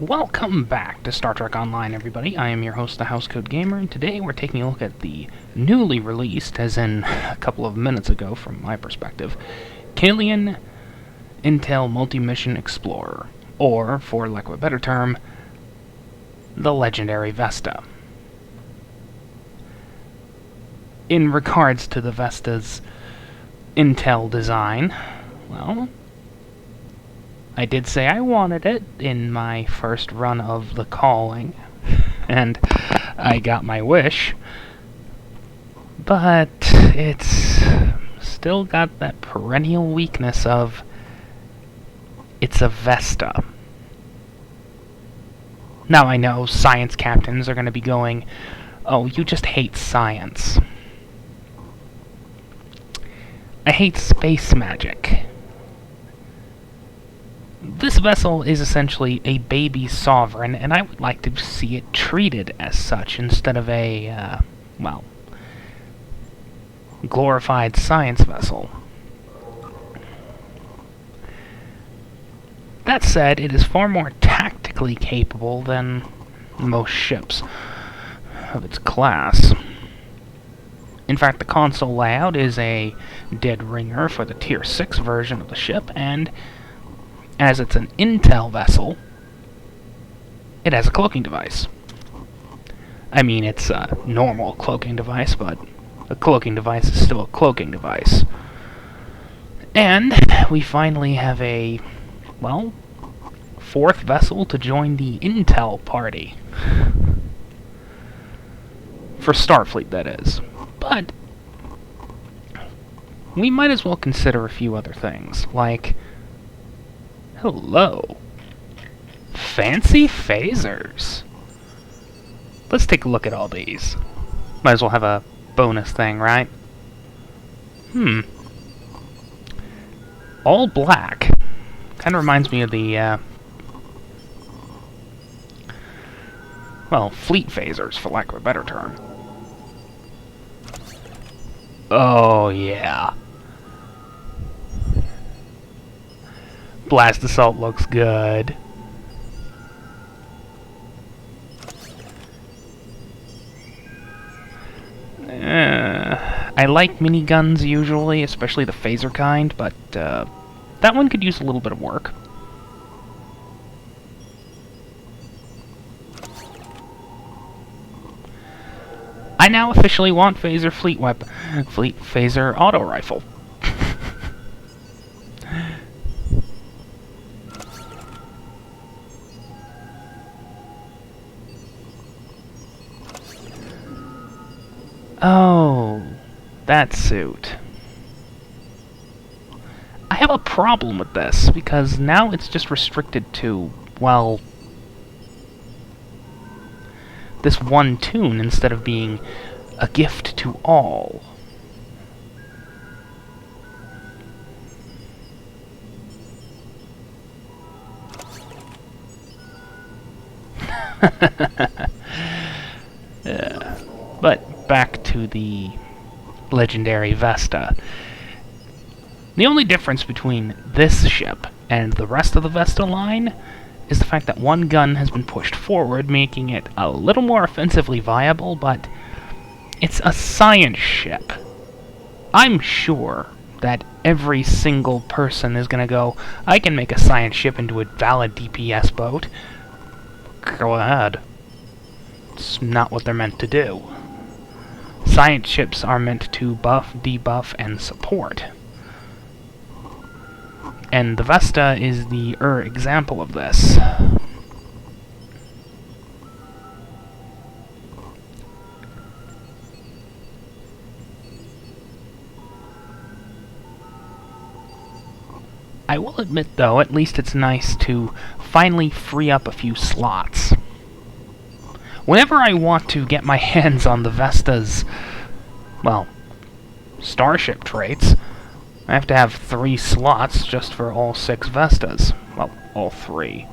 Welcome back to Star Trek Online, everybody. I am your host, the Housecoat Gamer, and today we're taking a look at the newly released, as in a couple of minutes ago from my perspective, Caelin Intel Multimission Explorer, or, for lack of a better term, the legendary Vesta. In regards to the Vesta's Intel design, well, I did say I wanted it in my first run of the Caelin, and I got my wish, but it's still got that perennial weakness of it's a Vesta. Now I know science captains are going to be going, oh, you just hate science. I hate space magic. This vessel is essentially a baby sovereign, and I would like to see it treated as such instead of a, well, glorified science vessel. That said, it is far more tactically capable than most ships of its class. In fact, the console layout is a dead ringer for the Tier 6 version of the ship, and as it's an Intel vessel, it has a cloaking device. I mean, it's a normal cloaking device, but a cloaking device is still a cloaking device. And we finally have a, well, fourth vessel to join the Intel party. For Starfleet, that is. But we might as well consider a few other things, like, hello, fancy phasers. Let's take a look at all these. Might as well have a bonus thing, right? All black. Kind of reminds me of the, well, fleet phasers, for lack of a better term. Oh, yeah. Blast Assault looks good. I like miniguns usually, especially the phaser kind, but that one could use a little bit of work. I now officially want phaser fleet phaser auto rifle. Oh, that suit. I have a problem with this, because now it's just restricted to, well, this one tune instead of being a gift to all. But back to the legendary Vesta. The only difference between this ship and the rest of the Vesta line is the fact that one gun has been pushed forward, making it a little more offensively viable, but it's a science ship. I'm sure that every single person is going to go, I can make a science ship into a valid DPS boat. Go ahead. It's not what they're meant to do. Science ships are meant to buff, debuff, and support. And the Vesta is the example of this. I will admit, though, at least it's nice to finally free up a few slots. Whenever I want to get my hands on the Vesta's, well, starship traits, I have to have 3 slots just for all 6 Vestas. Well, all 3.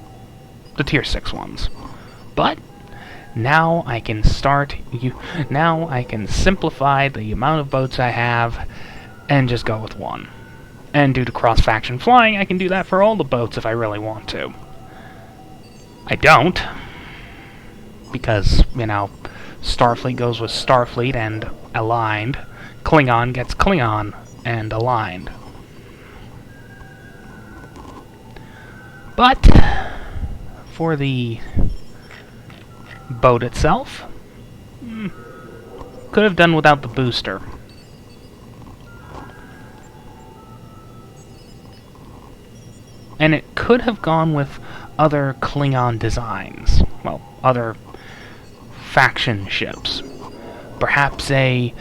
The Tier 6 ones. But now I can now I can simplify the amount of boats I have and just go with 1. And due to cross-faction flying, I can do that for all the boats if I really want to. I don't, because, you know, Starfleet goes with Starfleet and aligned. Klingon gets Klingon and aligned. But for the boat itself, could have done without the booster. And it could have gone with other Klingon designs. Well, other faction ships. Perhaps a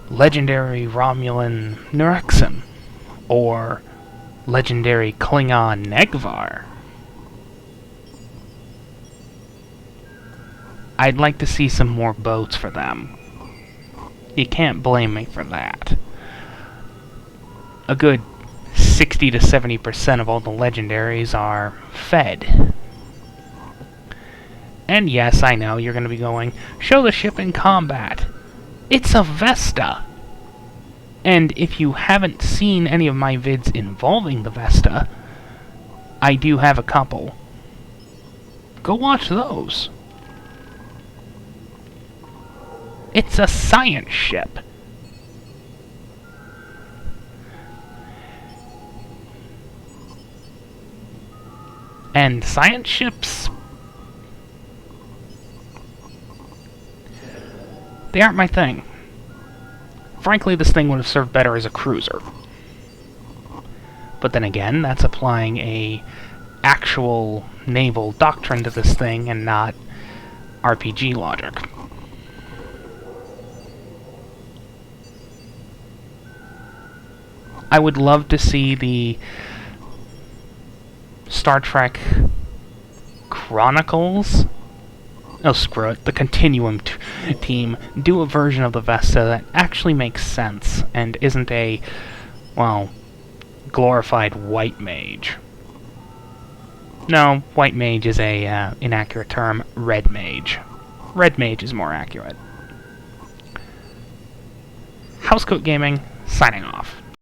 legendary Romulan Nurexen, or legendary Klingon Negvar. I'd like to see some more boats for them. You can't blame me for that. A good 60 to 70% of all the legendaries are fed. And yes, I know, you're going to be going, show the ship in combat. It's a Vesta! And if you haven't seen any of my vids involving the Vesta, I do have a couple. Go watch those. It's a science ship. And science ships, they aren't my thing. Frankly, this thing would have served better as a cruiser. But then again, that's applying a actual naval doctrine to this thing and not RPG logic. I would love to see the Star Trek Chronicles, oh screw it, the Continuum team do a version of the Vesta that actually makes sense and isn't a, well, glorified white mage. No, white mage is a inaccurate term. Red mage. Red mage is more accurate. Housecoat Gaming, signing off.